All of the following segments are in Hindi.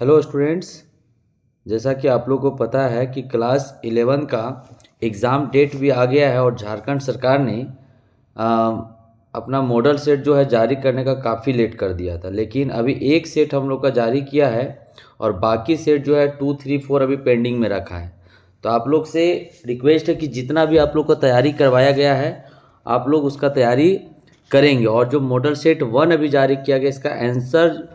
हेलो स्टूडेंट्स, जैसा कि आप लोग को पता है कि क्लास 11 का एग्ज़ाम डेट भी आ गया है और झारखंड सरकार ने अपना मॉडल सेट जो है जारी करने का काफ़ी लेट कर दिया था। लेकिन अभी एक सेट हम लोग का जारी किया है और बाकी सेट जो है 2, 3, 4 अभी पेंडिंग में रखा है। तो आप लोग से रिक्वेस्ट है कि जितना भी आप लोग को तैयारी करवाया गया है आप लोग उसका तैयारी करेंगे। और जो मॉडल सेट 1 अभी जारी किया गया, इसका आंसर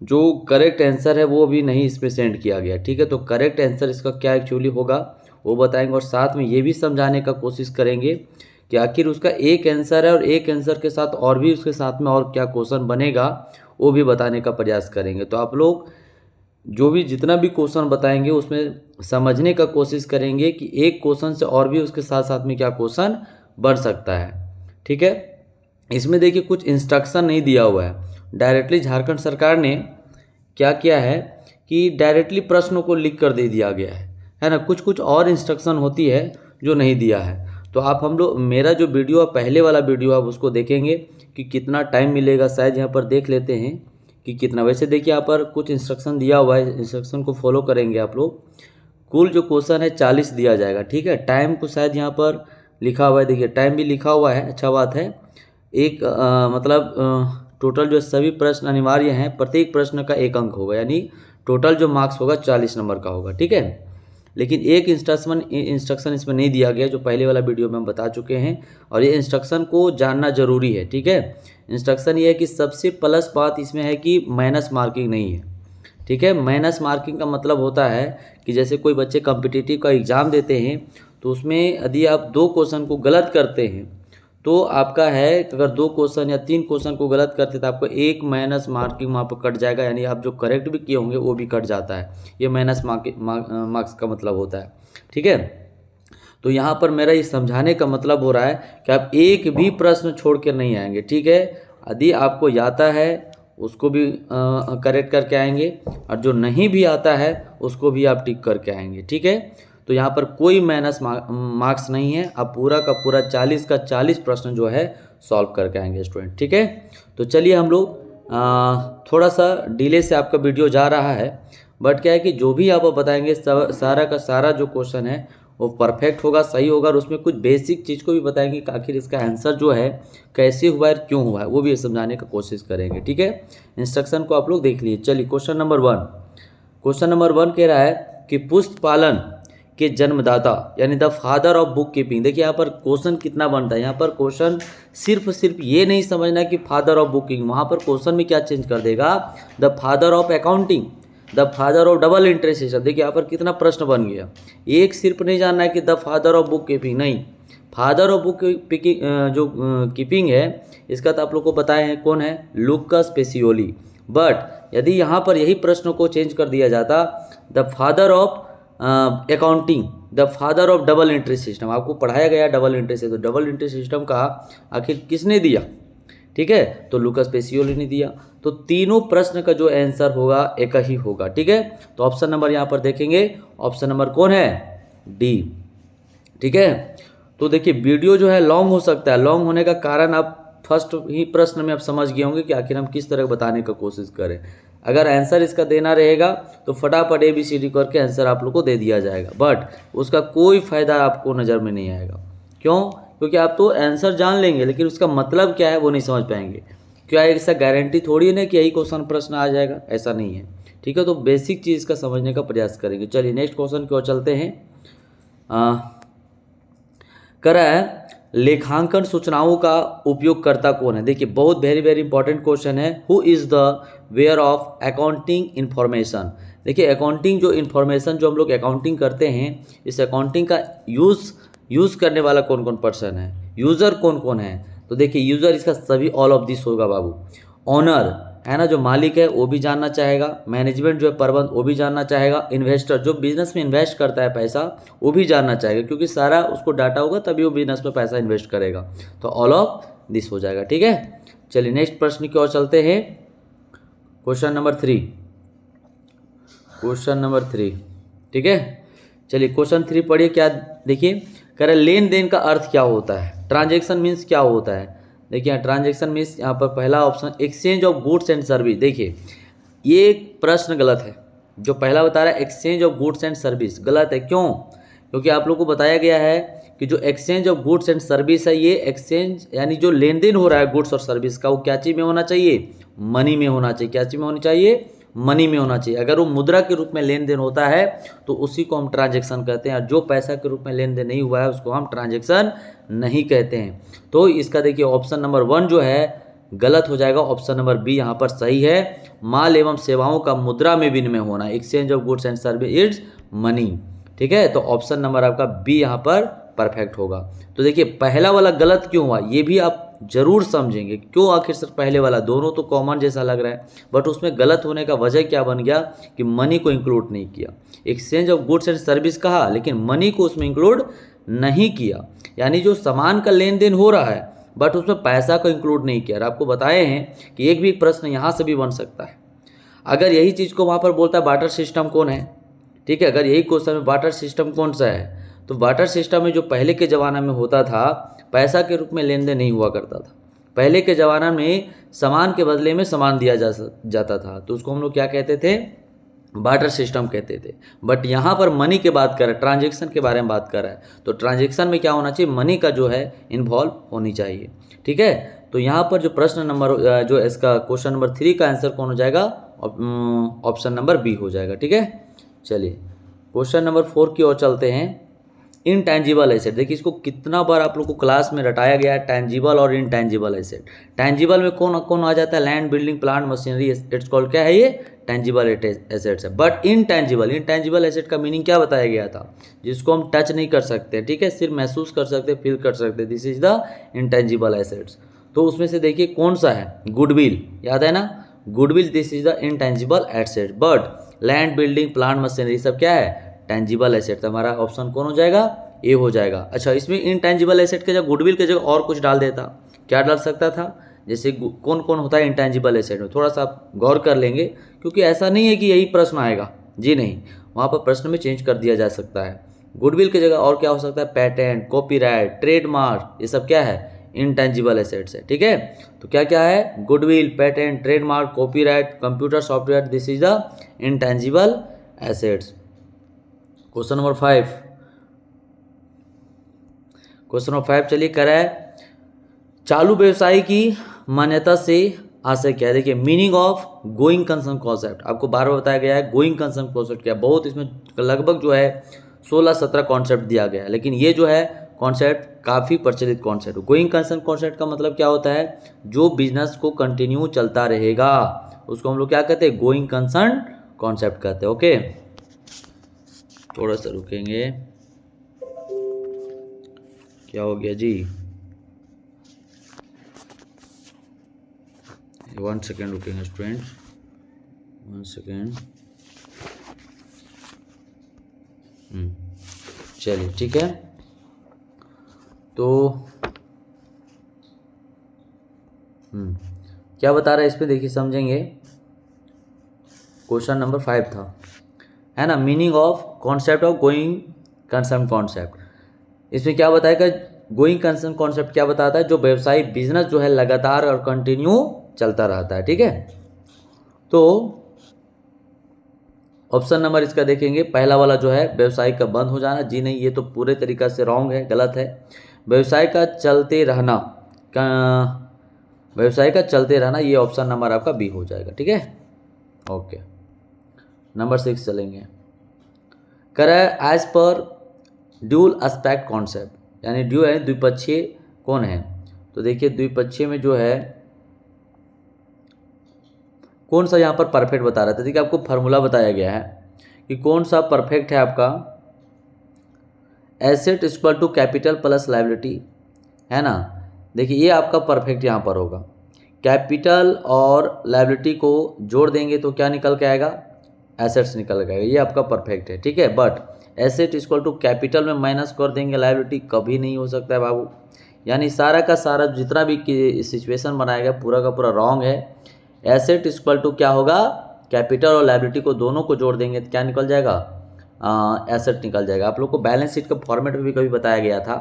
जो करेक्ट आंसर है वो भी नहीं इसमें सेंड किया गया। ठीक है, तो करेक्ट आंसर इसका क्या एक्चुअली होगा वो बताएंगे और साथ में ये भी समझाने का कोशिश करेंगे कि आखिर उसका एक आंसर है और एक आंसर के साथ और भी उसके साथ में और क्या क्वेश्चन बनेगा वो भी बताने का प्रयास करेंगे। तो आप लोग जो भी जितना भी क्वेश्चन बताएंगे उसमें समझने का कोशिश करेंगे कि एक क्वेश्चन से और भी उसके साथ साथ में क्या क्वेश्चन बन सकता है। ठीक है, इसमें देखिए कुछ इंस्ट्रक्शन नहीं दिया हुआ है। डायरेक्टली झारखंड सरकार ने क्या किया है कि डायरेक्टली प्रश्नों को लिख कर दे दिया गया है ना। कुछ कुछ और इंस्ट्रक्शन होती है जो नहीं दिया है। तो आप हम लोग मेरा जो वीडियो पहले वाला वीडियो आप उसको देखेंगे कि कितना टाइम मिलेगा, शायद यहाँ पर देख लेते हैं कि कितना। वैसे देखिए यहाँ पर कुछ इंस्ट्रक्शन दिया हुआ है, इंस्ट्रक्शन को फॉलो करेंगे आप लोग। कुल जो क्वेश्चन है 40 दिया जाएगा। ठीक है, टाइम को शायद यहाँ पर लिखा हुआ है, देखिए टाइम भी लिखा हुआ है, अच्छा बात है। एक मतलब टोटल जो सभी प्रश्न अनिवार्य हैं, प्रत्येक प्रश्न का 1 अंक होगा, यानी टोटल जो मार्क्स होगा 40 नंबर का होगा। ठीक है, लेकिन एक इंस्ट्रक्शन इसमें नहीं दिया गया जो पहले वाला वीडियो में हम बता चुके हैं और ये इंस्ट्रक्शन को जानना जरूरी है। ठीक है, इंस्ट्रक्शन ये है कि सबसे प्लस बात इसमें है कि माइनस मार्किंग नहीं है। ठीक है, माइनस मार्किंग का मतलब होता है कि जैसे कोई बच्चे कॉम्पिटिटिव का एग्ज़ाम देते हैं तो उसमें यदि आप 2 क्वेश्चन को गलत करते हैं तो आपका है, अगर 2 क्वेश्चन या 3 क्वेश्चन को गलत करते तो आपको 1 माइनस मार्किंग वहाँ पर कट जाएगा, यानी आप जो करेक्ट भी किए होंगे वो भी कट जाता है। ये माइनस मार्क्स का मतलब होता है। ठीक है, तो यहाँ पर मेरा ये समझाने का मतलब हो रहा है कि आप एक भी प्रश्न छोड़ कर नहीं आएंगे। ठीक है, यदि आपको आता है उसको भी करेक्ट करके आएंगे और जो नहीं भी आता है उसको भी आप टिक करके आएंगे। ठीक है, तो यहाँ पर कोई माइनस मार्क्स नहीं है, आप पूरा का पूरा 40 का 40 प्रश्न जो है सॉल्व करके आएंगे स्टूडेंट। ठीक है, तो चलिए हम लोग थोड़ा सा डिले से आपका वीडियो जा रहा है, बट क्या है कि जो भी आप बताएंगे सारा का सारा जो क्वेश्चन है वो परफेक्ट होगा, सही होगा और उसमें कुछ बेसिक चीज़ को भी बताएंगे कि आखिर इसका आंसर जो है कैसे हुआ है, क्यों हुआ है, वो भी समझाने का कोशिश करेंगे। ठीक है, इंस्ट्रक्शन को आप लोग देख लीजिए। चलिए क्वेश्चन नंबर 1 कह रहा है कि पुष्प पालन के जन्मदाता यानी the father of book keeping. देखिए यहाँ पर क्वेश्चन कितना बनता है। यहाँ पर क्वेश्चन सिर्फ ये नहीं समझना कि फादर ऑफ बुकिंग, वहाँ पर क्वेश्चन में क्या चेंज कर देगा, the father of accounting, the father of double interest system. देखिए यहाँ पर कितना प्रश्न बन गया। एक सिर्फ नहीं जानना है कि the father of book keeping, नहीं, फादर ऑफ बुक जो कीपिंग है इसका तो आप लोग को बताए हैं कौन है, लूकास पेसियोली। बट यदि यहाँ पर यही प्रश्न को चेंज कर दिया जाता, the father of accounting, the father of double interest system, आपको पढ़ाया गया डबल इंटरेस्ट है, तो डबल इंटरेस्ट सिस्टम का आखिर किसने दिया। ठीक है, तो लूकास पेसियोली ने दिया। तो तीनों प्रश्न का जो आंसर होगा एक ही होगा। ठीक है, तो ऑप्शन नंबर यहाँ पर देखेंगे, ऑप्शन नंबर कौन है, डी। ठीक है, तो देखिए वीडियो जो है लॉन्ग हो सकता है, लॉन्ग होने का कारण आप फर्स्ट ही प्रश्न में आप समझ गए होंगे कि आखिर हम किस तरह बताने का कोशिश करें। अगर आंसर इसका देना रहेगा तो फटाफट ABCD करके आंसर आप लोग को दे दिया जाएगा, बट उसका कोई फ़ायदा आपको नज़र में नहीं आएगा। क्यों? क्योंकि आप तो आंसर जान लेंगे लेकिन उसका मतलब क्या है वो नहीं समझ पाएंगे। क्या ऐसा गारंटी थोड़ी है कि यही क्वेश्चन प्रश्न आ जाएगा, ऐसा नहीं है। ठीक है, तो बेसिक चीज़ का समझने का प्रयास करेंगे। चलिए नेक्स्ट क्वेश्चन की ओर चलते हैं। करा है लेखांकन सूचनाओं का उपयोगकर्ता कौन है। देखिए बहुत वेरी इंपॉर्टेंट क्वेश्चन है। Who is the where of accounting information. देखिए अकाउंटिंग जो इन्फॉर्मेशन जो हम लोग अकाउंटिंग करते हैं, इस अकाउंटिंग का यूज़ करने वाला कौन कौन पर्सन है, यूज़र कौन कौन है। तो देखिए यूज़र इसका सभी ऑल ऑफ दिस होगा बाबू। ऑनर है ना, जो मालिक है वो भी जानना चाहेगा। मैनेजमेंट जो है प्रबंध वो भी जानना चाहेगा। इन्वेस्टर जो बिजनेस में इन्वेस्ट करता है पैसा वो भी जानना चाहेगा, क्योंकि सारा उसको डाटा होगा तभी वो बिजनेस में पैसा इन्वेस्ट करेगा। तो ऑल ऑफ दिस हो जाएगा। ठीक है, चलिए नेक्स्ट प्रश्न की ओर चलते हैं। Question number 3। ठीक है, चलिए क्वेश्चन 3 पढ़िए। क्या देखिए कह रहे लेन देन का अर्थ क्या होता है, ट्रांजेक्शन मीन्स क्या होता है। देखिए यहाँ ट्रांजेक्शन मीन्स यहाँ पर पहला option exchange of goods and service. देखिए ये प्रश्न गलत है, जो पहला बता रहा है exchange of goods and service, गलत है। क्यों? क्योंकि आप लोग को बताया गया है कि जो exchange of goods and service है, ये एक्सचेंज यानी जो लेन देन हो रहा है गुड्स और सर्विस का, वो क्या चीज़ में होना चाहिए? मनी में होना चाहिए। क्या चीज़ में होनी चाहिए? मनी में होना चाहिए। अगर वो मुद्रा के रूप में लेन देन होता है तो उसी को हम ट्रांजेक्शन कहते हैं, और जो पैसा के रूप में लेन देन नहीं हुआ है उसको हम ट्रांजेक्शन नहीं कहते हैं। तो इसका देखिए ऑप्शन नंबर 1 जो है गलत हो जाएगा, ऑप्शन नंबर बी यहाँ पर सही है। माल एवं सेवाओं का मुद्रा में विनिमय होना, exchange of goods and service it's money. ठीक है, तो ऑप्शन नंबर आपका बी यहाँ पर परफेक्ट होगा। तो देखिए पहला वाला गलत क्यों हुआ ये भी आप जरूर समझेंगे, क्यों आखिर सर पहले वाला, दोनों तो कॉमन जैसा लग रहा है, बट उसमें गलत होने का वजह क्या बन गया कि मनी को इंक्लूड नहीं किया। Exchange of goods and service कहा लेकिन मनी को उसमें इंक्लूड नहीं किया, यानी जो सामान का लेन देन हो रहा है बट उसमें पैसा को इंक्लूड नहीं किया। और आपको बताए हैं कि एक भी प्रश्न यहाँ से भी बन सकता है। अगर यही चीज़ को वहाँ पर बोलता है बार्टर सिस्टम कौन है, ठीक है, अगर यही क्वेश्चन में बार्टर सिस्टम कौन सा है, तो बार्टर सिस्टम में जो पहले के ज़माना में होता था, पैसा के रूप में लेन देन नहीं हुआ करता था। पहले के ज़माना में सामान के बदले में सामान दिया जाता था, तो उसको हम लोग क्या कहते थे? बार्टर सिस्टम कहते थे। बट यहाँ पर मनी की बात कर रहा है, ट्रांजेक्शन के बारे में बात कर रहा है, तो ट्रांजेक्शन में क्या होना चाहिए? मनी का जो है इन्वॉल्व होनी चाहिए। ठीक है, तो यहाँ पर जो प्रश्न नंबर जो इसका क्वेश्चन नंबर 3 का आंसर कौन हो जाएगा? ऑप्शन नंबर बी हो जाएगा। ठीक है, चलिए क्वेश्चन नंबर 4 की ओर चलते हैं। इनटैंजिबल एसेट, देखिए इसको कितना बार आप लोग को क्लास में रटाया गया है, टैंजिबल और इनटैंजिबल एसेट। टैंजिबल में कौन कौन आ जाता है? Land, building, plant, machinery, it's called क्या है? ये टैंजिबल एसेट्स है। बट इनटैंजिबल एसेट का मीनिंग क्या बताया गया था? जिसको हम टच नहीं कर सकते, ठीक है, सिर्फ महसूस कर सकते, फील कर सकते, this is the intangible assets. तो उसमें से देखिए कौन सा है? गुडविल, याद है ना? Goodwill, this is the intangible asset. But land, building, plant, machinery सब क्या है? Tangible asset. हमारा ऑप्शन कौन हो जाएगा? ए हो जाएगा। अच्छा, इसमें इनटैंजिबल एसेट के जगह गुडविल के जगह और कुछ डाल देता, क्या डाल सकता था? जैसे कौन कौन होता है इंटैंजिबल एसेट में, थोड़ा सा आप गौर कर लेंगे, क्योंकि ऐसा नहीं है कि यही प्रश्न आएगा, जी नहीं, वहाँ पर प्रश्न में चेंज कर दिया जा सकता है। गुडविल की जगह और क्या हो सकता है? पैटेंट, कॉपीराइट, ट्रेडमार्क, ये सब क्या है? इनटैंजिबल एसेट्स है। ठीक है, तो क्या क्या है? Goodwill, patent, trademark, copyright, computer software, this is the intangible assets. Question number 5, question number 5 चलिए कर रहा है, चालू व्यवसाय की मान्यता से आशय क्या है? देखिए meaning of going concern concept आपको बार बार बताया गया है। गोइंग कंसर्न कॉन्सेप्ट क्या है? बहुत इसमें लगभग जो है 16-17 कॉन्सेप्ट दिया गया है, लेकिन ये जो है कॉन्सेप्ट काफ़ी प्रचलित कॉन्सेप्ट है। गोइंग कंसर्न कॉन्सेप्ट का मतलब क्या होता है? जो बिजनेस को कंटिन्यू चलता रहेगा उसको हम लोग क्या कहते हैं? गोइंग कंसर्न कॉन्सेप्ट कहते हैं। ओके, थोड़ा सा रुकेंगे, क्या हो गया जी? 1 सेकेंड रुकेंगे स्टूडेंट्स, 1 सेकेंड। चलिए ठीक है, तो क्या बता रहा है इसमें? देखिए समझेंगे। क्वेश्चन नंबर 5 था, है ना, meaning of concept of going concern concept. इसमें क्या बताएगा? गोइंग कंसर्न कॉन्सेप्ट क्या बताता है? जो व्यवसायिक बिजनेस जो है लगातार और कंटिन्यू चलता रहता है। ठीक है, तो ऑप्शन नंबर इसका देखेंगे, पहला वाला जो है व्यवसाय का बंद हो जाना, जी नहीं, ये तो पूरे तरीका से रॉन्ग है, गलत है। व्यवसाय का चलते रहना, व्यवसाय का चलते रहना, ये ऑप्शन नंबर आपका बी हो जाएगा। ठीक है, ओके, नंबर 6 चलेंगे। करें as per dual aspect concept, यानी ड्यू है द्विपक्षीय कौन है? तो देखिए द्विपक्षीय में जो है कौन सा यहाँ पर परफेक्ट बता रहा था? देखिए आपको फार्मूला बताया गया है कि कौन सा परफेक्ट है आपका, asset equal to capital plus liability, है ना। देखिए ये आपका परफेक्ट यहाँ पर होगा, कैपिटल और लायबिलिटी को जोड़ देंगे तो क्या निकल के आएगा? एसेट्स निकल के आएगा, ये आपका परफेक्ट है। ठीक है, but asset equal to capital में माइनस कर देंगे लायबिलिटी, कभी नहीं हो सकता है बाबू। यानी सारा का सारा जितना भी सिचुएशन बनाया गया पूरा का पूरा रॉन्ग है। एसेट इक्वल टू क्या होगा? कैपिटल और लायबिलिटी को दोनों को जोड़ देंगे तो क्या निकल जाएगा? एसेट निकल जाएगा। आप लोग को बैलेंस शीट के फॉर्मेट में भी कभी बताया गया था।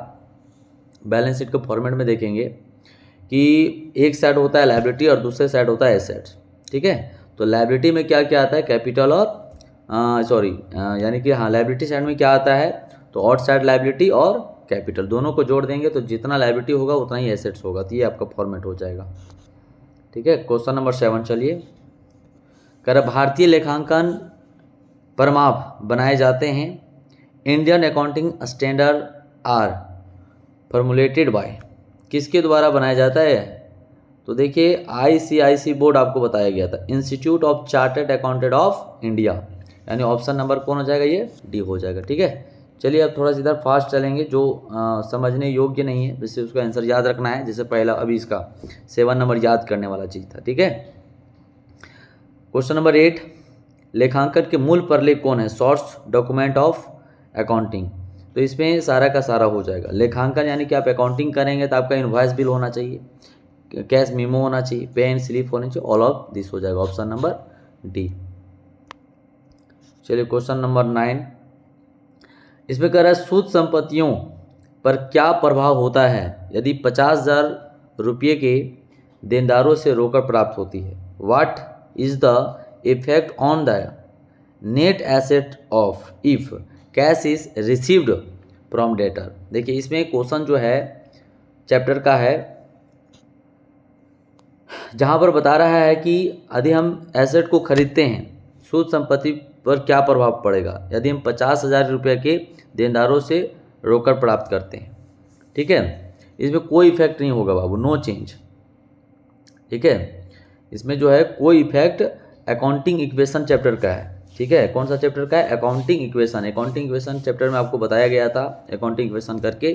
बैलेंस शीट के फॉर्मेट में देखेंगे कि एक साइड होता है लायबिलिटी और दूसरे साइड होता है एसेट्स। ठीक है, तो लायबिलिटी में क्या क्या आता है? कैपिटल और सॉरी यानी कि हाँ लायबिलिटी साइड में क्या आता है, तो आउट साइड लायबिलिटी और कैपिटल दोनों को जोड़ देंगे तो जितना लायबिलिटी होगा उतना ही एसेट्स होगा, तो ये आपका फॉर्मेट हो जाएगा। ठीक है, क्वेश्चन नंबर 7 चलिए। कर भारतीय लेखांकन प्रमाप बनाए जाते हैं, Indian accounting standard are formulated by, किसके द्वारा बनाया जाता है, तो देखिए आईसीआईसी बोर्ड आपको बताया गया था, institute of chartered accountant of India, यानी ऑप्शन नंबर कौन हो जाएगा, ये डी हो जाएगा। ठीक है, चलिए अब थोड़ा सा इधर फास्ट चलेंगे, जो समझने योग्य नहीं है जिससे उसका आंसर याद रखना है, जैसे पहला अभी इसका 7 नंबर याद करने वाला चीज़ था। ठीक है, क्वेश्चन नंबर 8, लेखांकन के मूल प्रलेख कौन है, सोर्स डॉक्यूमेंट ऑफ अकाउंटिंग, तो इसमें सारा का सारा हो जाएगा। लेखांकन यानी कि आप अकाउंटिंग करेंगे तो आपका इनवॉइस बिल होना चाहिए, कैश मेमो होना चाहिए, पे एंड स्लिप होनी चाहिए, ऑल ऑफ दिस हो जाएगा, ऑप्शन नंबर डी। चलिए क्वेश्चन नंबर 9, इसमें कह रहा है सूद संपत्तियों पर क्या प्रभाव होता है यदि 50,000 रुपये के देनदारों से रोकड़ प्राप्त होती है, what is the effect on the net asset of if cash is received from debtor. देखिए इसमें क्वेश्चन जो है चैप्टर का है, जहाँ पर बता रहा है कि यदि हम एसेट को खरीदते हैं, सूद संपत्ति पर क्या प्रभाव पड़ेगा यदि हम 50,000 रुपये के देनदारों से रोकड़ प्राप्त करते हैं। ठीक है, इसमें कोई इफेक्ट नहीं होगा बाबू, नो चेंज। ठीक है, इसमें जो है कोई इफेक्ट अकाउंटिंग इक्वेशन चैप्टर का है। ठीक है, कौन सा चैप्टर का है, accounting equation. Accounting equation chapter में आपको बताया गया था अकाउंटिंग इक्वेशन करके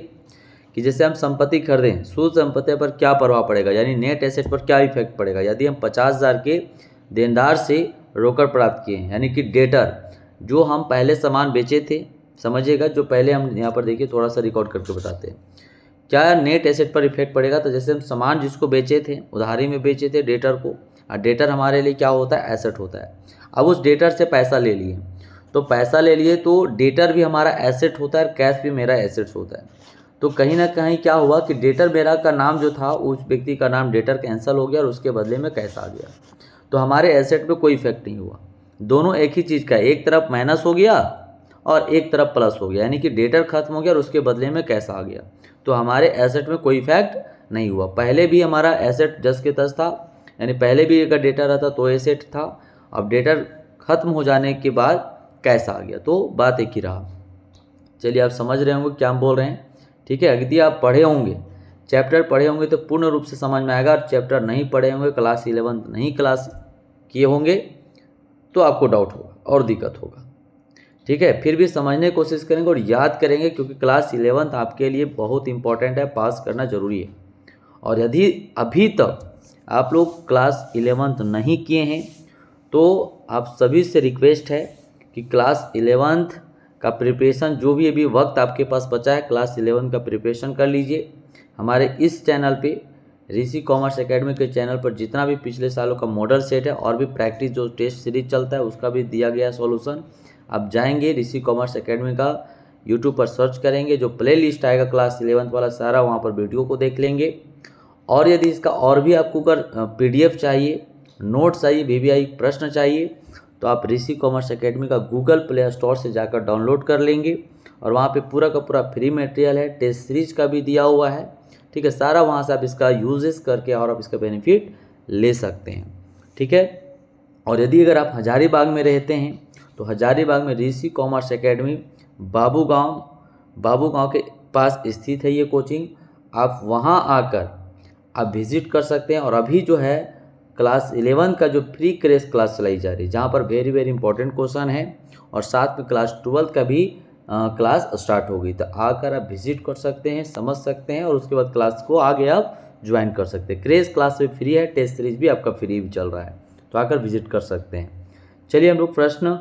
कि जैसे हम संपत्ति खरीदें, सूद संपत्ति पर क्या प्रभाव पड़ेगा, यानी नेट एसेट पर क्या इफेक्ट पड़ेगा यदि हम 50,000 के देनदार से रोकड़ प्राप्त किए हैं, यानी कि डेटर जो हम पहले सामान बेचे थे, समझिएगा जो पहले हम यहाँ पर देखिए थोड़ा सा रिकॉर्ड करके बताते हैं क्या नेट एसेट पर इफेक्ट पड़ेगा। तो जैसे हम सामान जिसको बेचे थे, उधारी में बेचे थे डेटर को, और डेटर हमारे लिए क्या होता है, एसेट होता है। अब उस डेटर से पैसा ले लिए, तो पैसा ले लिए तो डेटर भी हमारा एसेट होता है और कैश भी मेरा एसेट्स होता है। तो कहीं ना कहीं क्या हुआ कि डेटर मेरा का नाम जो था उस व्यक्ति का नाम डेटर कैंसिल हो गया और उसके बदले में कैश आ गया, तो हमारे एसेट पे कोई इफेक्ट नहीं हुआ। दोनों एक ही चीज़ का, एक तरफ माइनस हो गया और एक तरफ प्लस हो गया, यानी कि डेटर खत्म हो गया और उसके बदले में कैश आ गया, तो हमारे एसेट में कोई इफेक्ट नहीं हुआ। पहले भी हमारा एसेट जस के तस था, यानी पहले भी अगर डेटा रहता तो एसेट था, अब डेटर खत्म हो जाने के बाद कैश आ गया, तो बात एक ही रहा। चलिए आप समझ रहे होंगे क्या हम बोल रहे हैं। ठीक है, यदि आप पढ़े होंगे, चैप्टर पढ़े होंगे तो पूर्ण रूप से समझ में आएगा, और चैप्टर नहीं पढ़े होंगे, क्लास 11 नहीं क्लास किए होंगे तो आपको डाउट होगा और दिक्कत होगा। ठीक है, फिर भी समझने की कोशिश करेंगे और याद करेंगे, क्योंकि क्लास 11 आपके लिए बहुत इंपॉर्टेंट है, पास करना जरूरी है। और यदि अभी तक आप लोग क्लास 11 नहीं किए हैं तो आप सभी से रिक्वेस्ट है कि क्लास 11 का प्रिपरेशन, जो भी अभी वक्त आपके पास बचा है, क्लास 11 का प्रिपरेशन कर लीजिए। हमारे इस चैनल पे ऋषि कॉमर्स एकेडमी के चैनल पर जितना भी पिछले सालों का मॉडल सेट है और भी प्रैक्टिस जो टेस्ट सीरीज चलता है उसका भी दिया गया है सॉल्यूशन। आप जाएंगे ऋषि कॉमर्स एकेडमी का यूट्यूब पर सर्च करेंगे, जो प्ले लिस्ट आएगा क्लास 11 वाला सारा, वहाँ पर वीडियो को देख लेंगे। और यदि इसका और भी आपको अगर PDF चाहिए, नोट चाहिए, VVI प्रश्न चाहिए, तो आप ऋषि कॉमर्स एकेडमी का गूगल प्ले स्टोर से जाकर डाउनलोड कर लेंगे, और वहाँ पे पूरा का पूरा फ्री मटेरियल है, टेस्ट सीरीज का भी दिया हुआ है। ठीक है, सारा वहाँ से आप इसका यूजेस करके और आप इसका बेनिफिट ले सकते हैं। ठीक है, और यदि अगर आप हजारीबाग में रहते हैं तो हजारीबाग में ऋषि कॉमर्स एकेडमी बाबू गांव के पास स्थित है ये कोचिंग। आप वहाँ आकर आप विजिट कर सकते हैं। और अभी जो है क्लास 11 का जो प्री क्रैश क्लास चलाई जा रही है, जहाँ पर वेरी वेरी इंपॉर्टेंट क्वेश्चन है, और साथ में क्लास 12 का भी क्लास स्टार्ट हो गई, तो आकर आप विजिट कर सकते हैं, समझ सकते हैं, और उसके बाद क्लास को आगे आप ज्वाइन कर सकते हैं। क्रैश क्लास भी फ्री है, टेस्ट सीरीज भी आपका फ्री भी चल रहा है, तो आकर विजिट कर सकते हैं। चलिए हम लोग प्रश्न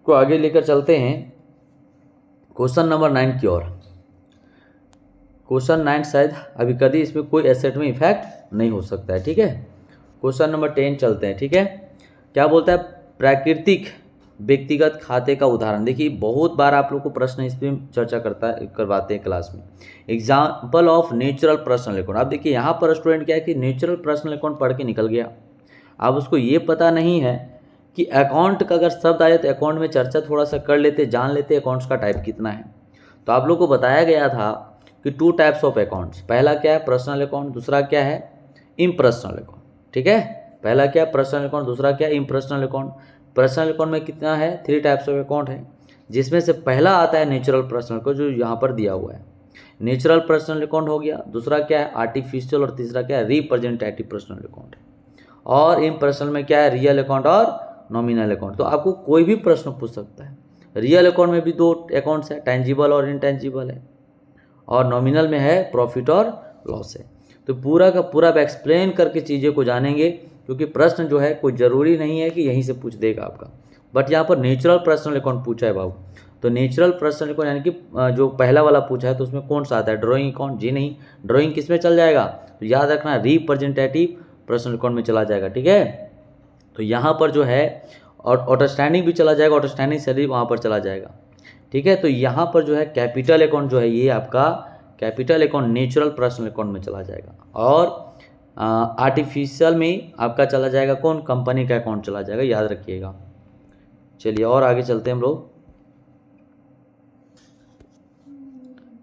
को आगे लेकर चलते हैं क्वेश्चन नंबर 9 की ओर। क्वेश्चन 9 शायद अभी कभी इसमें कोई एसेट में इफेक्ट नहीं हो सकता है। ठीक है, क्वेश्चन नंबर 10 चलते हैं। ठीक है, क्या बोलता है, प्राकृतिक व्यक्तिगत खाते का उदाहरण। देखिए बहुत बार आप लोग को प्रश्न इस पर चर्चा करवाते हैं क्लास में। Example of natural personal account. आप देखिए यहाँ पर स्टूडेंट क्या है कि नेचुरल पर्सनल अकाउंट पढ़ के निकल गया, अब उसको ये पता नहीं है कि अकाउंट का अगर शब्द आए तो अकाउंट में चर्चा थोड़ा सा कर लेते, जान लेते अकाउंट्स का टाइप कितना है। तो आप लोग को बताया गया था कि 2 टाइप्स ऑफ अकाउंट्स, पहला क्या है पर्सनल अकाउंट, दूसरा क्या है इम्पर्सनल अकाउंट। ठीक है, पहला क्या है पर्सनल अकाउंट, दूसरा क्या है इम्पर्सनल अकाउंट। पर्सनल अकाउंट में कितना है 3 टाइप्स ऑफ अकाउंट है, जिसमें से पहला आता है नेचुरल पर्सनल अकाउंट जो यहाँ पर दिया हुआ है, नेचुरल पर्सनल अकाउंट हो गया। दूसरा क्या है आर्टिफिशियल, और तीसरा क्या है रिप्रेजेंटेटिव पर्सनल अकाउंट। और इम्पर्सनल में क्या है रियल अकाउंट और नॉमिनल अकाउंट। तो आपको कोई भी प्रश्न पूछ सकता है। रियल अकाउंट में भी 2 अकाउंट्स है, टेंजिबल और इनटेंजिबल है, और नॉमिनल में है प्रॉफिट और लॉस है। तो पूरा का पूरा एक्सप्लेन करके चीज़ें को जानेंगे, क्योंकि प्रश्न जो है कोई ज़रूरी नहीं है कि यहीं से पूछ देगा आपका, बट यहाँ पर नेचुरल पर्सनल अकाउंट पूछा है बाबू। तो नेचुरल पर्सनल अकाउंट यानी कि जो पहला वाला पूछा है तो उसमें कौन सा आता है ड्राइंग अकाउंट? जी नहीं, ड्राइंग किस में चल जाएगा? तो याद रखना रिप्रेजेंटेटिव पर्सनल अकाउंट में चला जाएगा। ठीक है, तो यहाँ पर जो है और आउटस्टैंडिंग भी चला जाएगा, आउटस्टैंडिंग सैलरी वहाँ पर चला जाएगा। ठीक है, तो यहाँ पर जो है कैपिटल अकाउंट जो है ये आपका capital account natural personal account में चला जाएगा, और आर्टिफिशियल में आपका चला जाएगा कौन? कंपनी का अकाउंट चला जाएगा, याद रखिएगा। चलिए और आगे चलते हैं हम लोग।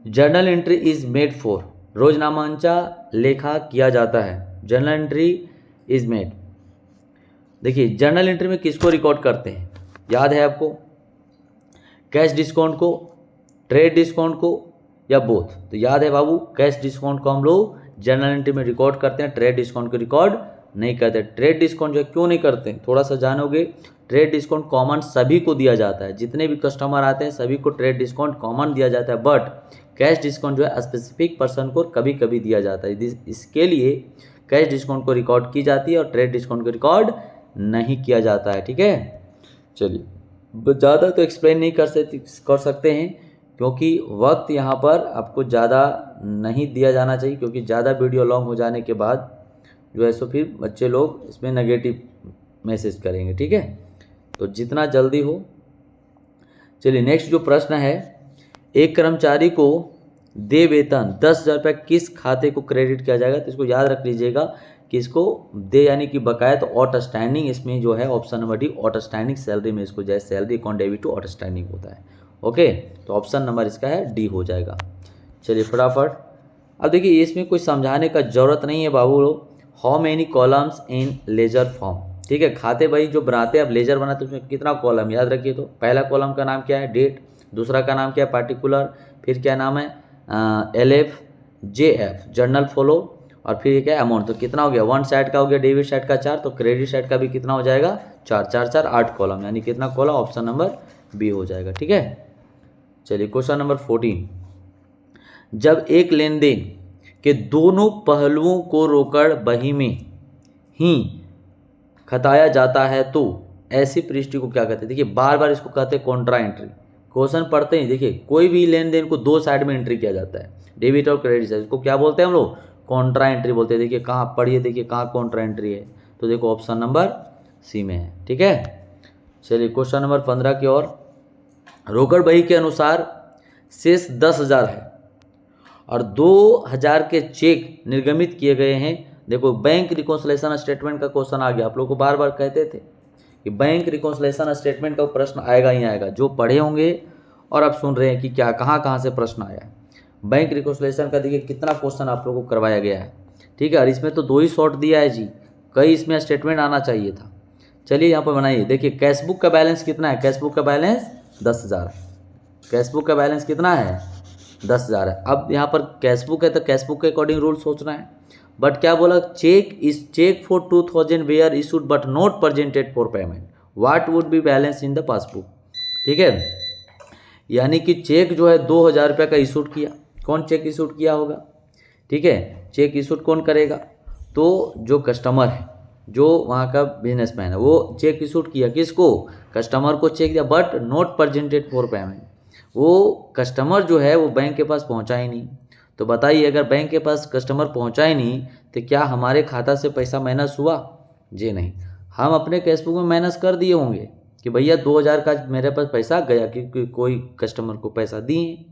Journal entry is made for, रोजनामांचा लेखा किया जाता है, जर्नल एंट्री इज मेड। देखिए जर्नल एंट्री में किसको रिकॉर्ड करते हैं, याद है आपको? कैश डिस्काउंट को, ट्रेड डिस्काउंट को, या बोथ? तो याद है बाबू, कैश डिस्काउंट को हम लोग जर्नल एंट्री में रिकॉर्ड करते हैं, ट्रेड डिस्काउंट को रिकॉर्ड नहीं करते। ट्रेड डिस्काउंट जो है क्यों नहीं करते हैं थोड़ा सा जानोगे। ट्रेड डिस्काउंट कॉमन सभी को दिया जाता है, जितने भी कस्टमर आते हैं सभी को ट्रेड डिस्काउंट कॉमन दिया जाता है, बट कैश डिस्काउंट जो है स्पेसिफिक पर्सन को कभी कभी दिया जाता है। इसके लिए कैश डिस्काउंट को रिकॉर्ड की जाती है और ट्रेड डिस्काउंट को रिकॉर्ड नहीं किया जाता है। ठीक है, चलिए ज़्यादा तो एक्सप्लेन नहीं कर सकते हैं, क्योंकि वक्त यहाँ पर आपको ज़्यादा नहीं दिया जाना चाहिए, क्योंकि ज़्यादा वीडियो लॉन्ग हो जाने के बाद जो है सो फिर बच्चे लोग इसमें नेगेटिव मैसेज करेंगे। ठीक है, तो जितना जल्दी हो। चलिए नेक्स्ट जो प्रश्न है, एक कर्मचारी को दे वेतन 10,000 रुपये किस खाते को क्रेडिट किया जाएगा? तो इसको याद रख लीजिएगा कि इसको दे यानी कि बकाया, तो आउटस्टैंडिंग इसमें जो है option number D outstanding salary में इसको जाए salary account debit to outstanding होता है। ओके, तो ऑप्शन नंबर इसका है डी हो जाएगा। चलिए फटाफट, अब देखिए इसमें कोई समझाने का जरूरत नहीं है बाबू लोग। How many columns in ledger form? ठीक है, खाते भाई जो बनाते हैं, अब लेजर बनाते हैं उसमें कितना कॉलम याद रखिए। तो पहला कॉलम का नाम क्या है? डेट। दूसरा का नाम क्या है? पार्टिकुलर। फिर क्या नाम है? LF JF जर्नल फॉलो, और फिर ये क्या अमाउंट। तो कितना हो गया? 1 साइड का हो गया, डेबिट साइड का 4, तो क्रेडिट साइड का भी कितना हो जाएगा? 4 4 4 8 कॉलम, यानी कितना कॉलम? ऑप्शन नंबर बी हो जाएगा। ठीक है, चलिए क्वेश्चन नंबर 14, जब एक लेन देन के दोनों पहलुओं को रोकड़ बही में ही खताया जाता है तो ऐसी परिस्थिति को क्या कहते हैं? देखिए बार बार इसको कहते हैं कॉन्ट्रा एंट्री। क्वेश्चन पढ़ते ही देखिए, कोई भी लेन देन को 2 साइड में एंट्री किया जाता है, डेबिट और क्रेडिट साइड, इसको क्या बोलते हैं हम लोग? कॉन्ट्रा एंट्री बोलते हैं। देखिए कहाँ पढ़िए, देखिए कहाँ कॉन्ट्रा एंट्री है, तो देखो ऑप्शन नंबर सी में है। ठीक है, चलिए क्वेश्चन नंबर 15 की ओर। रोकड़ बही के अनुसार शेष 10,000 है और 2,000 के चेक निर्गमित किए गए हैं। देखो बैंक रिकॉन्सिलेशन स्टेटमेंट का क्वेश्चन आ गया। आप लोग को बार बार कहते थे कि बैंक रिकॉन्सिलेशन स्टेटमेंट का प्रश्न आएगा ही आएगा, जो पढ़े होंगे और आप सुन रहे हैं कि क्या कहाँ से प्रश्न आया है। बैंक रिकॉन्सिलेशन का देखिए कितना क्वेश्चन आप लोगों को करवाया गया है। ठीक है, और इसमें तो 2 ही शॉर्ट दिया है जी, कई इसमें स्टेटमेंट आना चाहिए था। चलिए यहाँ पर बनाइए, देखिए कैशबुक का बैलेंस कितना है? कैशबुक का बैलेंस 10,000। कैशबुक का बैलेंस कितना है? 10,000 है। अब यहाँ पर कैशबुक है तो कैशबुक के अकॉर्डिंग रूल सोचना है, बट क्या बोला? Cheque for 2,000 were issued but not presented for payment, what would be balance in the passbook? ठीक है, यानी कि चेक जो है 2,000 रुपये का इशूड किया, कौन चेक इशूड किया होगा? ठीक है, चेक इशूड कौन करेगा? तो जो कस्टमर है, जो वहाँ का बिजनेसमैन है, वो चेक इशूड किया, किसको? कस्टमर को चेक दिया, but not presented for payment. वो कस्टमर जो है वो बैंक के पास पहुँचा ही नहीं। तो बताइए, अगर बैंक के पास कस्टमर पहुँचा ही नहीं तो क्या हमारे खाता से पैसा माइनस हुआ? जी नहीं, हम अपने कैशबुक में माइनस कर दिए होंगे कि भैया 2,000 का मेरे पास पैसा गया, क्योंकि कोई कस्टमर को पैसा दिए,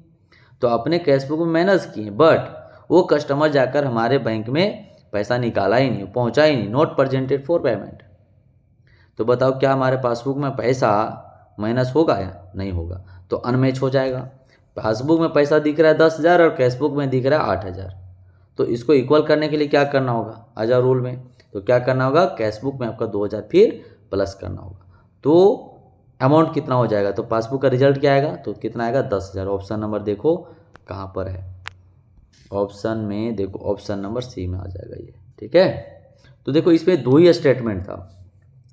तो अपने कैशबुक में माइनस किए, बट वो कस्टमर जाकर हमारे बैंक में पैसा निकाला ही नहीं, पहुंचा ही नहीं, नॉट प्रेजेंटेड फॉर पेमेंट। तो बताओ क्या हमारे पासबुक में पैसा माइनस होगा या नहीं होगा? तो अनमैच हो जाएगा। पासबुक में पैसा दिख रहा है 10,000 और कैशबुक में दिख रहा है 8,000। तो इसको इक्वल करने के लिए क्या करना होगा? आ जाओ रूल में। तो क्या करना होगा? कैशबुक में आपका 2,000 फिर प्लस करना होगा। तो अमाउंट कितना हो जाएगा? तो पासबुक का रिजल्ट क्या आएगा? तो कितना आएगा? 10,000। ऑप्शन नंबर देखो कहाँ पर है। ऑप्शन में देखो, ऑप्शन नंबर सी में आ जाएगा ये। ठीक है, तो देखो इसमें 2 ही स्टेटमेंट था,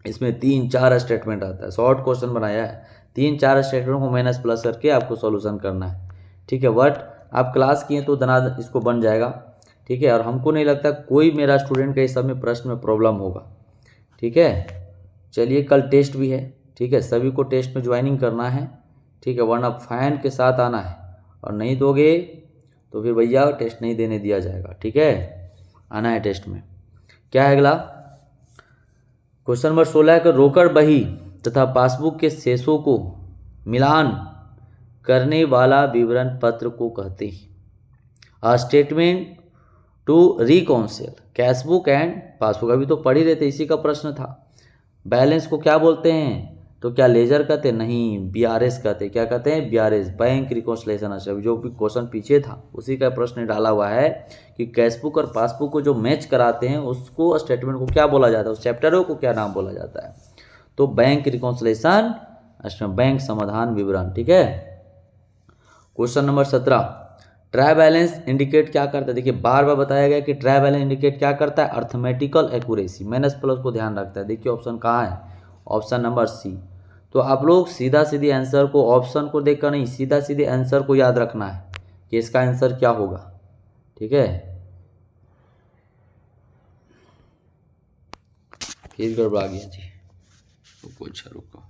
इसमें 3-4 स्टेटमेंट आता है। शॉर्ट क्वेश्चन बनाया है, 3-4 स्टेटमेंट को माइनस प्लस करके आपको सॉल्यूशन करना है। ठीक है, बट आप क्लास किए तो धनाधन इसको बन जाएगा। ठीक है, और हमको नहीं लगता कोई मेरा स्टूडेंट का इस सब में प्रश्न में प्रॉब्लम होगा। ठीक है, चलिए कल टेस्ट भी है। ठीक है, सभी को टेस्ट में ज्वाइनिंग करना है। ठीक है, वरना फाइन के साथ आना है, और नहीं दोगे तो फिर भैया टेस्ट नहीं देने दिया जाएगा। ठीक है, आना है टेस्ट में। क्या है अगला? क्वेश्चन नंबर 16 है कि रोकड़ बही तथा पासबुक के शेषों को मिलान करने वाला विवरण पत्र को कहते हैं। Statement to reconcile cashbook and passbook. अभी तो पढ़ ही रहे थे, इसी का प्रश्न था। बैलेंस को क्या बोलते हैं? तो क्या लेजर कहते हैं? नहीं, BRS कहते हैं। क्या कहते हैं? BRS, bank reconciliation. जो भी क्वेश्चन पीछे था उसी का प्रश्न डाला हुआ है कि कैशबुक और पासबुक को जो मैच कराते हैं उसको स्टेटमेंट को क्या बोला जाता है, उस चैप्टरों को क्या नाम बोला जाता है? तो बैंक रिकॉन्सिलेशन, बैंक समाधान विवरण। ठीक है, question number 17, try balance indicate क्या करता है? देखिए बार बार बताया गया कि ट्राई बैलेंस इंडिकेट क्या करता है? अर्थमेटिकल एक्यूरेसी, माइनस प्लस को ध्यान रखता है। देखिए ऑप्शन कहाँ है? Option number C. तो आप लोग सीधा सीधी आंसर को, ऑप्शन को देखकर नहीं, सीधा सीधे आंसर को याद रखना है कि इसका आंसर क्या होगा। ठीक है, फिर गड़बड़ा गया जी, रुको, अच्छा रुको,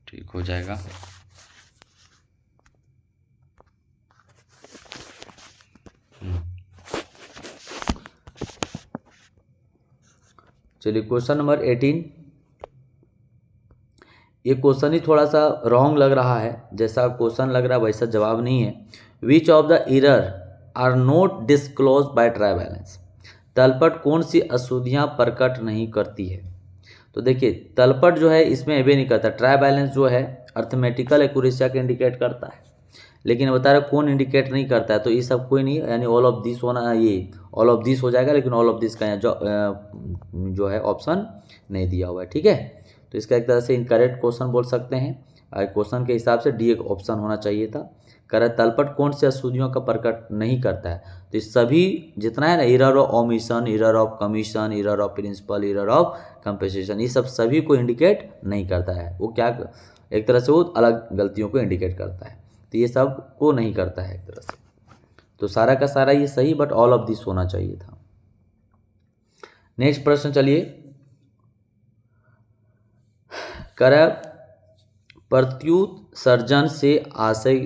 ठीक हो जाएगा। चलिए क्वेश्चन नंबर 18। ये क्वेश्चन ही थोड़ा सा रॉन्ग लग रहा है, जैसा क्वेश्चन लग रहा है वैसा जवाब नहीं है। Which of the error are not disclose by trial balance? तलपट कौन सी अशुद्धियाँ प्रकट नहीं करती है? तो देखिए तलपट जो है इसमें एबे नहीं करता। ट्राई बैलेंस जो है अर्थमेटिकल एक्यूरेसी को इंडिकेट करता है, लेकिन बता रहे कौन इंडिकेट नहीं करता है? तो ये सब कोई नहीं है, यानी ऑल ऑफ दिस होना, ये ऑल ऑफ दिस हो जाएगा, लेकिन ऑल ऑफ दिस का यहाँ जो है ऑप्शन नहीं दिया हुआ है। ठीक है, तो इसका एक तरह से इनकरेक्ट क्वेश्चन बोल सकते हैं। क्वेश्चन के हिसाब से डी एक ऑप्शन होना चाहिए था। कर तलपट कौन से अशुद्धियों का प्रकट नहीं करता है? तो इस सभी जितना है ना, error of omission, error of commission, error of principle, error of compensation, ये सब सभी को इंडिकेट नहीं करता है। वो क्या, एक तरह से वो अलग गलतियों को इंडिकेट करता है, तो ये सब को नहीं करता है एक तरह से। तो सारा का सारा ये सही, बट ऑल ऑफ दिस होना चाहिए था। नेक्स्ट प्रश्न चलिए, कर प्रत्युत सर्जन से आशय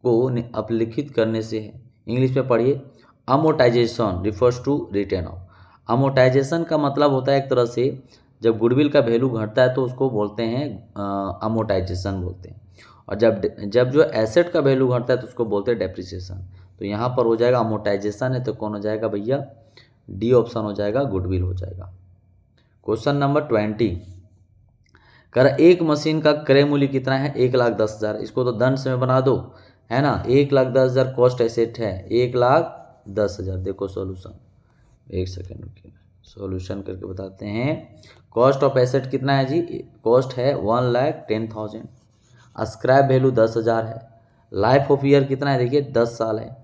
को अपलिखित करने से है। इंग्लिश में पढ़िए। Amortisation refers to return of. Amortisation का मतलब होता है एक तरह से जब गुडविल का वैल्यू घटता है तो उसको बोलते हैं अमोटाइजेशन बोलते हैं, और जब जो एसेट का वैल्यू घटता है तो उसको बोलते हैं डेप्रिसिएशन। तो यहाँ पर हो जाएगा अमोटाइजेशन है, तो कौन हो जाएगा भैया? डी ऑप्शन हो जाएगा, गुडविल हो जाएगा। क्वेश्चन नंबर 20, कर एक मशीन का क्रय मूल्य कितना है? 1,10,000। इसको तो दंड में बना दो, है ना। 1,10,000 कॉस्ट एसेट है, 1,10,000। देखो सॉल्यूशन, एक सेकेंड रुकिए, सॉल्यूशन करके बताते हैं। कॉस्ट ऑफ एसेट कितना है जी? कॉस्ट है 1,10,000। स्क्रैप वैल्यू 10,000 है। लाइफ ऑफ ईयर कितना है? देखिए 10 साल है।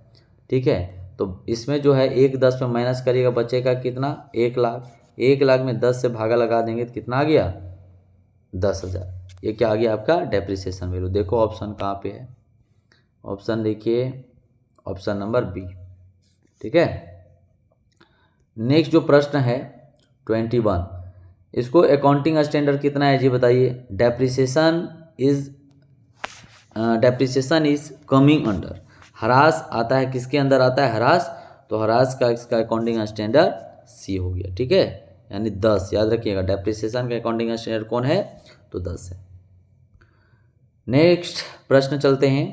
ठीक है, तो इसमें जो है 1,10 में माइनस करिएगा, बचेगा कितना? 1,00,000। 1,00,000 में 10 से भागा लगा देंगे तो कितना आ गया? 10,000। ये क्या आ गया आपका? Depreciation value. देखो ऑप्शन कहाँ पे है? ऑप्शन देखिए, ऑप्शन नंबर बी। ठीक है, नेक्स्ट जो प्रश्न है 21, इसको अकाउंटिंग स्टैंडर्ड कितना है जी बताइए? Depreciation is coming under. ह्रास आता है, किसके अंदर आता है? ह्रास। तो ह्रास का इसका अकाउंटिंग स्टैंडर्ड सी हो गया। ठीक है, यानी 10, याद रखिएगा। डेप्रिसिएशन का अकाउंटिंग स्टैंडर्ड कौन है? तो 10 है। नेक्स्ट प्रश्न चलते हैं।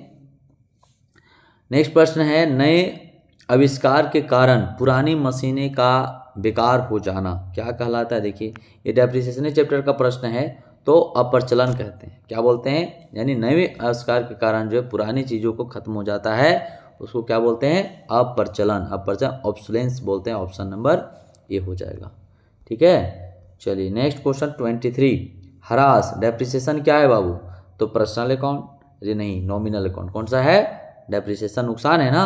नेक्स्ट प्रश्न है, नए आविष्कार के कारण पुरानी मशीनें का बेकार हो जाना क्या कहलाता है? देखिए ये डेप्रिसिएशन चैप्टर का प्रश्न है, तो अप्रचलन कहते हैं। क्या बोलते हैं? यानी नए आविष्कार के कारण जो है पुरानी चीज़ों को खत्म हो जाता है, उसको क्या बोलते हैं? अप्रचलन। अप्रचलन ऑब्सोलेंस बोलते हैं। ऑप्शन नंबर ए हो जाएगा। ठीक है, चलिए नेक्स्ट क्वेश्चन 23। हरास डेप्रिसिएशन क्या है बाबू? तो पर्सनल अकाउंट, अरे नहीं नॉमिनल अकाउंट। कौन सा है? डेप्रिसिएशन नुकसान है ना,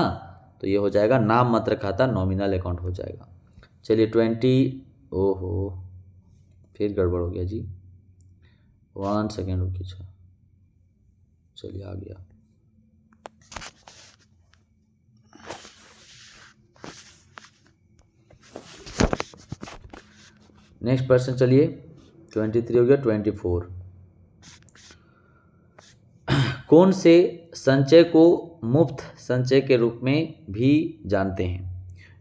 तो ये हो जाएगा नाम मात्र खाता, नॉमिनल अकाउंट हो जाएगा। चलिए 20, ओहो फिर गड़बड़ हो गया जी, 1 सेकेंड रुकिए। चलिए आ गया। नेक्स्ट प्रश्न चलिए 23 हो गया। 24, कौन से संचय को मुफ्त संचय के रूप में भी जानते हैं?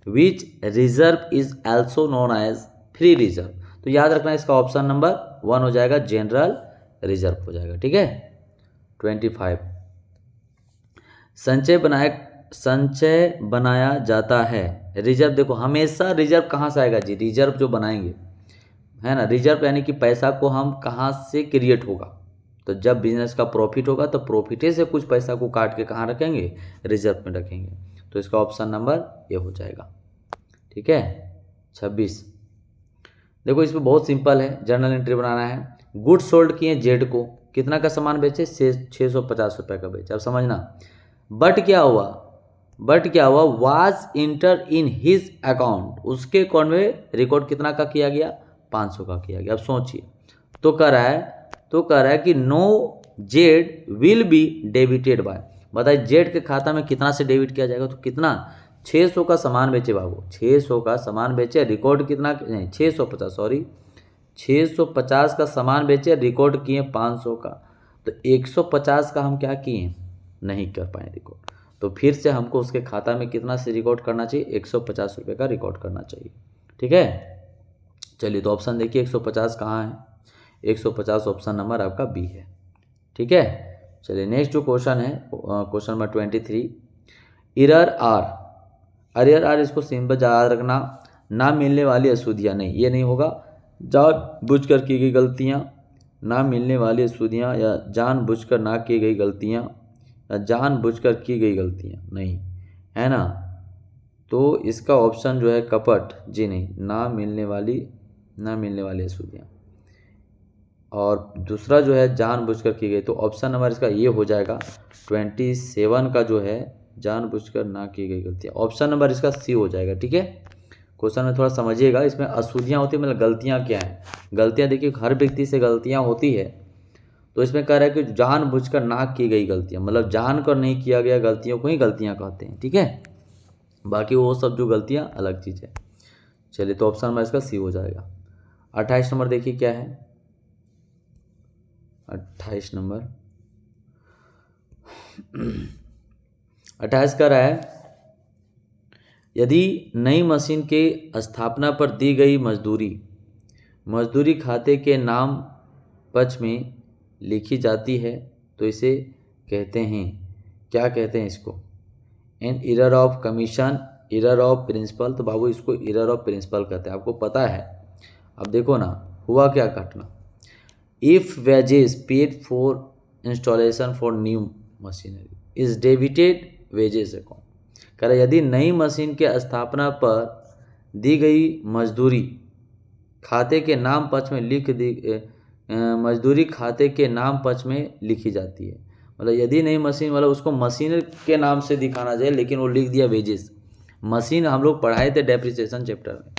Which reserve is also known as free reserve. तो याद रखना इसका ऑप्शन नंबर 1 हो जाएगा, जनरल रिजर्व हो जाएगा। ठीक है, 25, संचय बनाया जाता है। रिजर्व देखो हमेशा रिजर्व कहाँ से आएगा जी? रिजर्व जो बनाएंगे है ना, रिजर्व यानी कि पैसा को हम कहाँ से क्रिएट होगा? तो जब बिजनेस का प्रॉफिट होगा तो प्रॉफिट से कुछ पैसा को काट के कहाँ रखेंगे? रिजर्व में रखेंगे। तो इसका ऑप्शन नंबर ये हो जाएगा। ठीक है, 26, देखो इसमें बहुत सिंपल है, जर्नल एंट्री बनाना है। गुड सोल्ड किए जेड को, कितना का सामान बेचे? 650 रुपये का बेचे। अब समझना, बट क्या हुआ? Was inter in his account, उसके अकाउंट में रिकॉर्ड कितना का किया गया? 500 का किया गया। अब सोचिए, तो कह रहा है कि no Z will be debited by, बताइए जेड के खाता में कितना से डेबिट किया जाएगा? तो कितना? 600 का सामान बेचे बाबू, 600 का सामान बेचे, रिकॉर्ड कितना? नहीं 650, सॉरी 650 का सामान बेचे, रिकॉर्ड किए 500 का। तो 150 का हम क्या किए? नहीं कर पाए रिकॉर्ड। तो फिर से हमको उसके खाता में कितना से रिकॉर्ड करना चाहिए? 150 रुपये का रिकॉर्ड करना चाहिए। ठीक है, चलिए तो ऑप्शन देखिए 150 कहाँ है? 150 ऑप्शन नंबर आपका बी है। ठीक है, चलिए नेक्स्ट जो क्वेश्चन है क्वेश्चन नंबर 23, एरर आर, इसको सिंपल याद रखना, ना मिलने वाली अशुद्धियाँ, नहीं ये नहीं होगा। जानबूझकर की गई गलतियाँ, ना मिलने वाली अशुद्धियाँ, या जानबूझकर ना की गई गलतियाँ, या जानबूझकर की गई गलतियाँ, नहीं है ना। तो इसका ऑप्शन जो है कपट, जी नहीं, ना मिलने वाली अशुद्धियाँ। और दूसरा जो है जानबूझकर की गई, तो ऑप्शन नंबर इसका ये हो जाएगा 27 का जो है जानबूझकर ना की गई गलतियाँ, ऑप्शन नंबर इसका सी हो जाएगा। ठीक है, क्वेश्चन में थोड़ा समझिएगा, इसमें अशुद्धियाँ होती है मतलब गलतियाँ क्या हैं? गलतियाँ देखिए हर व्यक्ति से गलतियाँ होती है, तो इसमें कह रहा है कि जानबूझकर ना की गई गलतियाँ, मतलब जानकर नहीं किया गया गलतियों को ही गलतियाँ कहते हैं। ठीक है, बाकी वो सब जो गलतियाँ अलग चीज़ है। चलिए तो ऑप्शन नंबर इसका सी हो जाएगा। 28 नंबर देखिए क्या है? 28 नंबर 28 कर रहा है, यदि नई मशीन के स्थापना पर दी गई मजदूरी खाते के नाम पक्ष में लिखी जाती है तो इसे कहते हैं, क्या कहते हैं इसको? An error of commission, error of principle. तो बाबू इसको एरर ऑफ प्रिंसिपल कहते हैं, आपको पता है। अब देखो ना हुआ क्या घटना, if wages paid for installation for new machinery is debited wages account. कह रहा यदि नई मशीन के स्थापना पर दी गई मजदूरी खाते के नाम पक्ष में मजदूरी खाते के नाम पक्ष में लिखी जाती है, मतलब यदि नई मशीन, मतलब उसको मशीन के नाम से दिखाना चाहिए लेकिन वो लिख दिया वेजेस। मशीन हम लोग पढ़ाए थे डेप्रिसिएशन चैप्टर में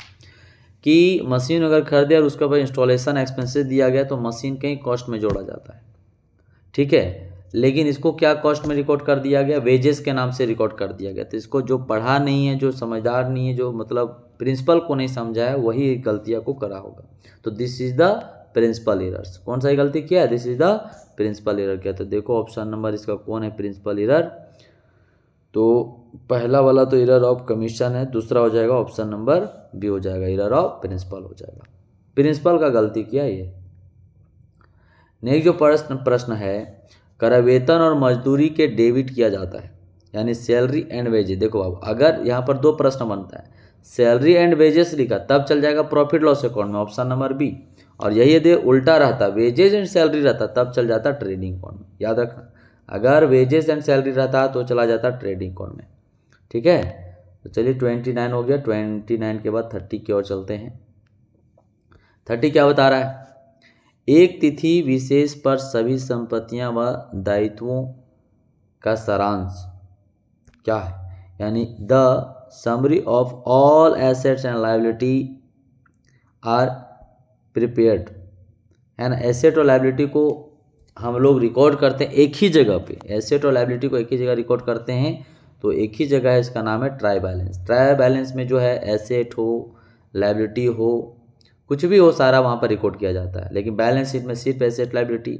कि मशीन अगर खरीदे और उसके ऊपर इंस्टॉलेशन एक्सपेंसेस दिया गया तो मशीन कहीं कॉस्ट में जोड़ा जाता है। ठीक है, लेकिन इसको क्या कॉस्ट में रिकॉर्ड कर दिया गया? वेजेस के नाम से रिकॉर्ड कर दिया गया। तो इसको जो पढ़ा नहीं है, जो समझदार नहीं है, जो मतलब प्रिंसिपल को नहीं समझा है, वही गलतियाँ को करा होगा। तो this is the principle errors. कौन सा गलती किया है? This is the principle error किया। तो देखो ऑप्शन नंबर इसका कौन है प्रिंसिपल एरर? तो पहला वाला तो एरर ऑफ कमीशन है, दूसरा हो जाएगा ऑप्शन नंबर बी हो जाएगा, एरर ऑफ प्रिंसिपल हो जाएगा। प्रिंसिपल का गलती किया ये। नेक्स्ट जो प्रश्न है, कर वेतन और मजदूरी के डेबिट किया जाता है, यानी सैलरी एंड वेजेस। देखो अब अगर यहाँ पर दो प्रश्न बनता है, सैलरी एंड वेजेस लिखा तब चल जाएगा प्रॉफिट लॉस अकाउंट में, ऑप्शन नंबर बी। और यही यदि उल्टा रहता, वेजेस एंड सैलरी रहता तब चल जाता ट्रेडिंग अकाउंट में। याद रखना, अगर वेजेस एंड सैलरी रहता तो चला जाता ट्रेडिंग अकाउंट में। ठीक है, तो चलिए 29 हो गया। 29 के बाद 30 की ओर चलते हैं। 30 क्या बता रहा है? एक तिथि विशेष पर सभी संपत्तियां व दायित्वों का सारांश क्या है? यानी the summary of all assets and liability are prepared, है ना। एसेट और लायबिलिटी को हम लोग रिकॉर्ड करते हैं एक ही जगह पे, एसेट और लायबिलिटी को एक ही जगह रिकॉर्ड करते हैं, तो एक ही जगह है, इसका नाम है ट्राई बैलेंस। ट्राई बैलेंस में जो है एसेट हो, लायबिलिटी हो, कुछ भी हो, सारा वहाँ पर रिकॉर्ड किया जाता है। लेकिन बैलेंस शीट में सिर्फ एसेट लायबिलिटी,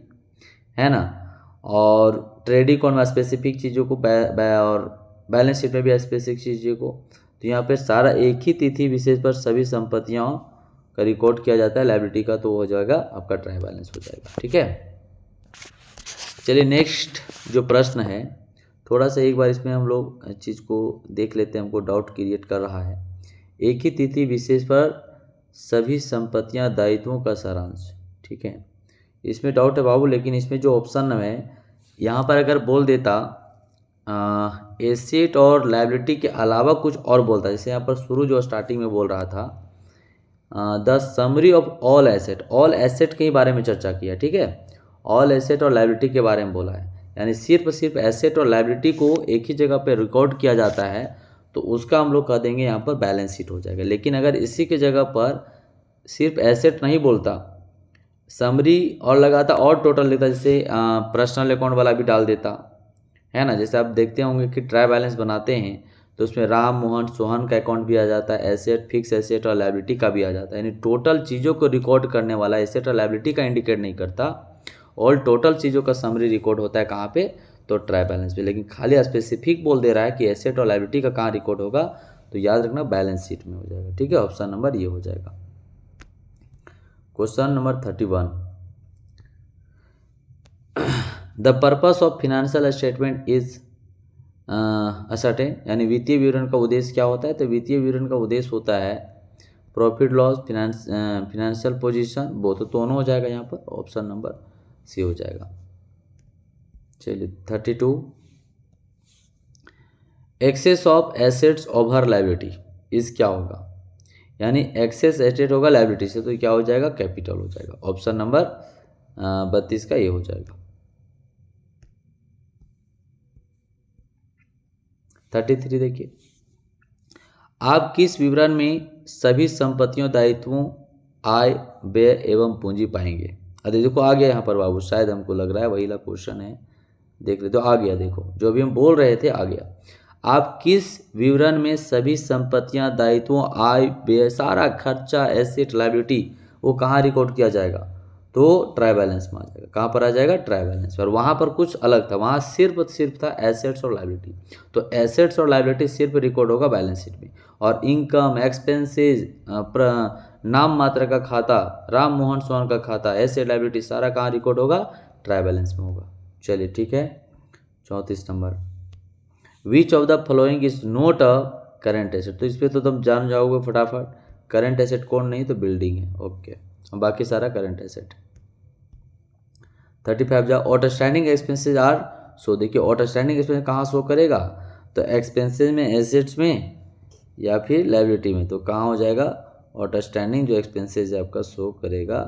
है ना। और ट्रेडिंग अकाउंट में स्पेसिफिक चीज़ों को और बैलेंस शीट में भी स्पेसिफिक चीज़ों को, तो यहाँ पे सारा एक ही तिथि विशेष पर सभी संपत्तियों का रिकॉर्ड किया जाता है। लायबिलिटी का तो हो जाएगा आपका ट्राई बैलेंस हो जाएगा। ठीक है, चलिए नेक्स्ट जो प्रश्न है, थोड़ा सा एक बार इसमें हम लोग चीज़ को देख लेते हैं, हमको डाउट क्रिएट कर रहा है। एक ही तिथि विशेष पर सभी संपत्तियां दायित्वों का सारांश, ठीक है, इसमें डाउट है बाबू। लेकिन इसमें जो ऑप्शन है यहाँ पर अगर बोल देता एसेट और लायबिलिटी के अलावा कुछ और बोलता, जैसे यहाँ पर शुरू जो स्टार्टिंग में बोल रहा था the summary of all asset, all asset के बारे में चर्चा किया। ठीक है, ऑल एसेट और लायबिलिटी के बारे में बोला है, यानी सिर्फ एसेट और लायबिलिटी को एक ही जगह पे रिकॉर्ड किया जाता है, तो उसका हम लोग कह देंगे यहाँ पर बैलेंस शीट हो जाएगा। लेकिन अगर इसी के जगह पर सिर्फ एसेट नहीं बोलता, समरी और लगाता और टोटल लेता, जैसे पर्सनल अकाउंट वाला भी डाल देता, है ना। जैसे आप देखते होंगे कि ट्राई बैलेंस बनाते हैं तो उसमें राम मोहन सोहन का अकाउंट भी आ जाता है, एसेट, फिक्स एसेट और लायबिलिटी का भी आ जाता है। यानी टोटल चीज़ों को रिकॉर्ड करने वाला एसेट और लायबिलिटी का इंडिकेट नहीं करता, और टोटल चीज़ों का समरी रिकॉर्ड होता है कहाँ पे? तो ट्राई बैलेंस पे। लेकिन खाली स्पेसिफिक बोल दे रहा है कि एसेट और लायबिलिटी का कहाँ रिकॉर्ड होगा, तो याद रखना बैलेंस शीट में हो जाएगा। ठीक है, ऑप्शन नंबर ये हो जाएगा। Question number 31, the purpose of financial statement is ascertain, यानी वित्तीय विवरण का उद्देश्य क्या होता है? तो वित्तीय विवरण का उद्देश्य होता है प्रॉफिट लॉस, फिनेंशियल पोजीशन, वो तो दोनों हो जाएगा यहाँ पर, ऑप्शन नंबर सी हो जाएगा। चलिए 32, excess of assets over liability इस क्या होगा? यानी एक्सेस एसेट होगा लायबिलिटी से, तो क्या हो जाएगा? कैपिटल हो जाएगा। ऑप्शन नंबर 32 का ये हो जाएगा। 33 देखिए, आप किस विवरण में सभी संपत्तियों, दायित्वों, आय, व्यय एवं पूंजी पाएंगे? अरे देखो आ गया यहाँ पर बाबू, शायद हमको लग रहा है वही ला क्वेश्चन है, देख ले तो आ गया। देखो जो भी हम बोल रहे थे आ गया। आप किस विवरण में सभी संपत्तियां, दायित्वों, आय, व्यय, सारा खर्चा, एसेट, लायबिलिटी, वो कहाँ रिकॉर्ड किया जाएगा? तो ट्राई बैलेंस में आ जाएगा। कहाँ पर आ जाएगा? Try balance. और वहाँ पर कुछ अलग था, वहाँ सिर्फ था एसेट्स और लायबिलिटी। तो एसेट्स और लायबिलिटी सिर्फ रिकॉर्ड होगा बैलेंस शीट में, और इनकम, एक्सपेंसेस, नाम मात्र का खाता, राम मोहन सोहन का खाता, एसेट, लायबिलिटी, सारा कहाँ रिकॉर्ड होगा? ट्राई बैलेंस में होगा। चलिए ठीक है, 34 number, which of the following is not a current asset? तो इस पर तो तुम जान जाओगे फटाफट, करेंट एसेट कौन नहीं? तो बिल्डिंग है। ओके, बाकी सारा करेंट एसेट। 35 जा, आउटस्टैंडिंग एक्सपेंसेस आर सो। देखिए आउटस्टैंडिंग एक्सपेंसेस कहाँ शो करेगा? तो एक्सपेंसेस में, एसेट्स में, या फिर लायबिलिटी में। तो कहाँ हो जाएगा? आउटस्टैंडिंग जो एक्सपेंसेस है आपका शो करेगा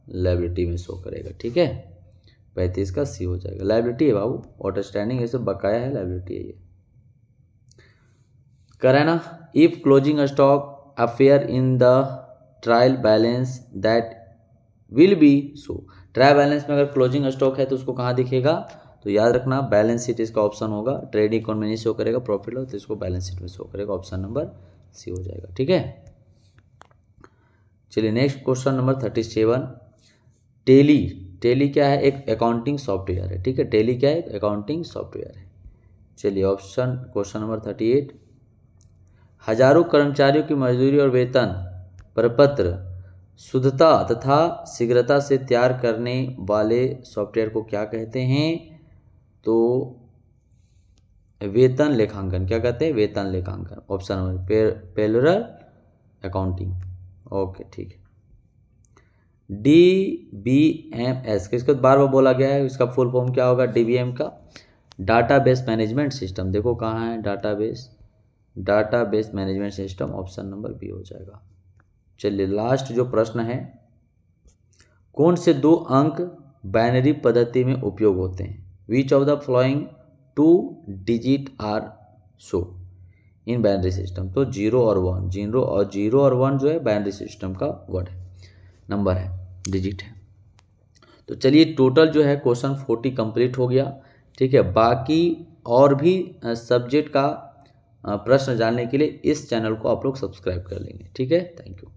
लायबिलिटी में शो करेगा। ठीक है, 35 का सी हो जाएगा। लायबिलिटी है बाबू, आउटस्टैंडिंग ऐसे बकाया है, लायबिलिटी है ये। करें ना, if closing stock affair in the trial balance that will be so. Trial balance में अगर क्लोजिंग स्टॉक है तो उसको कहाँ दिखेगा? तो याद रखना बैलेंस शीट इसका ऑप्शन होगा। ट्रेडिंग अकाउंट में नहीं शो करेगा, प्रॉफिट लॉस, तो इसको बैलेंस शीट में शो करेगा। ऑप्शन नंबर सी हो जाएगा। ठीक है, चलिए next question number 37, Tally. Tally क्या है? एक अकाउंटिंग सॉफ्टवेयर है। ठीक है, टेली क्या है? एक अकाउंटिंग सॉफ्टवेयर है। चलिए ऑप्शन, क्वेश्चन नंबर 38, हजारों कर्मचारियों की मजदूरी और वेतन प्रपत्र शुद्धता तथा शीघ्रता से तैयार करने वाले सॉफ्टवेयर को क्या कहते हैं? तो वेतन लेखांकन, क्या कहते हैं, वेतन लेखांकन। Option number payroll accounting. Okay ठीक है। DBMS, किसको बार बार बोला गया है, इसका फुल फॉर्म क्या होगा, DBM का डाटाबेस मैनेजमेंट सिस्टम। देखो कहाँ है database management system, option number B हो जाएगा। चलिए लास्ट जो प्रश्न है, कौन से 2 अंक बाइनरी पद्धति में उपयोग होते हैं, which of the following 2 digit are show in binary system. तो 0 और 1, 0 और 1 जो है बाइनरी सिस्टम का वर्ड है, नंबर है, डिजिट है। तो चलिए टोटल जो है क्वेश्चन 40 कंप्लीट हो गया। ठीक है, बाकी और भी सब्जेक्ट का प्रश्न जानने के लिए इस चैनल को आप लोग सब्सक्राइब कर लेंगे। ठीक है, थैंक यू।